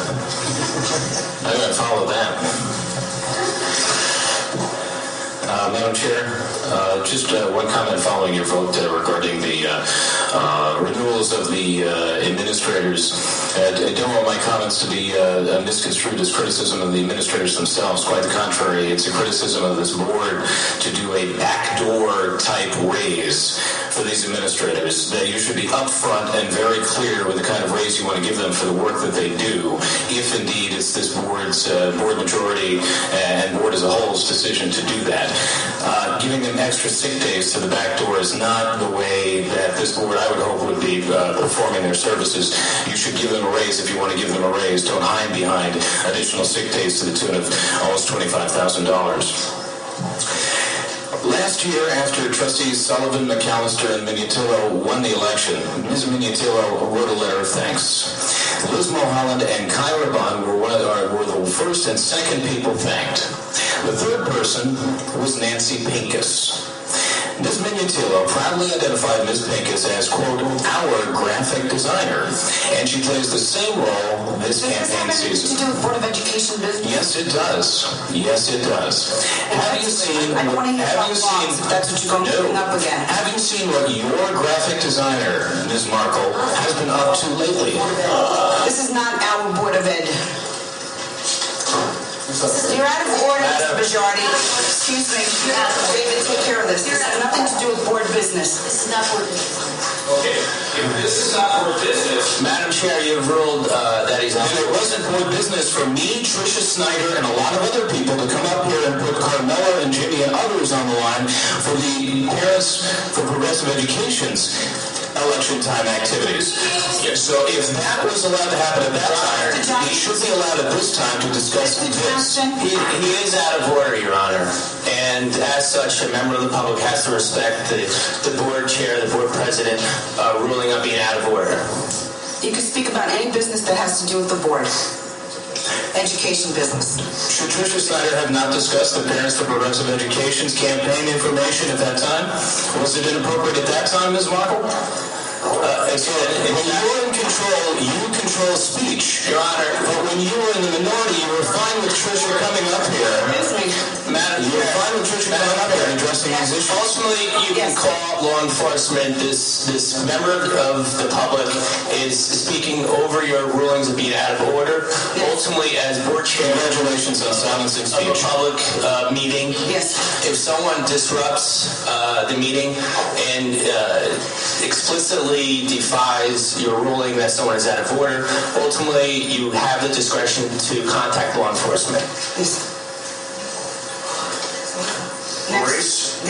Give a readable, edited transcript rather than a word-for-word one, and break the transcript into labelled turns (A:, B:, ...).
A: I'm going to follow that. Madam Chair, just one comment following your vote regarding the renewals of the administrators. I don't want my comments to be misconstrued as criticism of the administrators themselves. Quite the contrary, it's a criticism of this board to do a backdoor type raise for these administrators, that you should be upfront and very clear with the kind of raise you want to give them for the work that they do, if indeed it's this board's board majority and board as a whole's decision to do that. Giving them extra sick days to the back door is not the way that this board, I would hope, would be performing their services. You should give them a raise if you want to give them a raise. Don't hide behind additional sick days to the tune of almost $25,000. Last year, after Trustees Sullivan, McAllister, and Miniatillo won the election, Ms. Miniatillo wrote a letter of thanks. Liz Mulholland and Kyra Bond were the first and second people thanked. The third person was Nancy Pincus. Ms. Miniatillo proudly identified Ms. Pincus as, quote, our graphic designer, and she plays the same role this campaign season.
B: Does this have anything to do with Board of Education business?
A: Yes, it does. Yes, it does. Have you seen?
B: I don't want to hear about blogs, if that's what you're going to bring up again.
A: Have you seen what your graphic designer, Ms. Markle, has been up to lately?
B: This is not our Board of Ed. You're out of order, Mr. Bajardi. Excuse me. David, take care of this. This has nothing to do with board business.
C: This is not board business.
A: Okay. If this is not board business, Madam Chair, you've ruled that he's not. It wasn't board business for me, Tricia Snyder, and a lot of other people to come up here and put Carmela and Jimmy and others on the line for the Paris for Progressive Education's election time activities. So if that was allowed to happen at that time, he should be allowed at this time to discuss this.
D: He is out of order, Your Honor. And as such, a member of the public has to respect the board chair, the board president, ruling on being out of order.
B: You can speak about any business that has to do with the board. Education business.
A: Should Tricia Snyder have not discussed the Parents for Progressive Education's campaign information at that time? Was it inappropriate at that time, Ms. Markle? When you're in control, you control speech, Your Honor. But when you were in the minority, you were fine with Tricia coming up here. Madam, you were fine with Tricia coming up here and addressing these issues.
D: Ultimately, you can call law enforcement. This member of the public is speaking over your rulings of being out of order. Ultimately, as board chair,
A: congratulations on silencing speech.
D: Of a public meeting.
B: Yes.
D: If someone disrupts the meeting and explicitly defies your ruling that someone is out of order, ultimately you have the discretion to contact law enforcement.
B: Yes.
E: Maurice?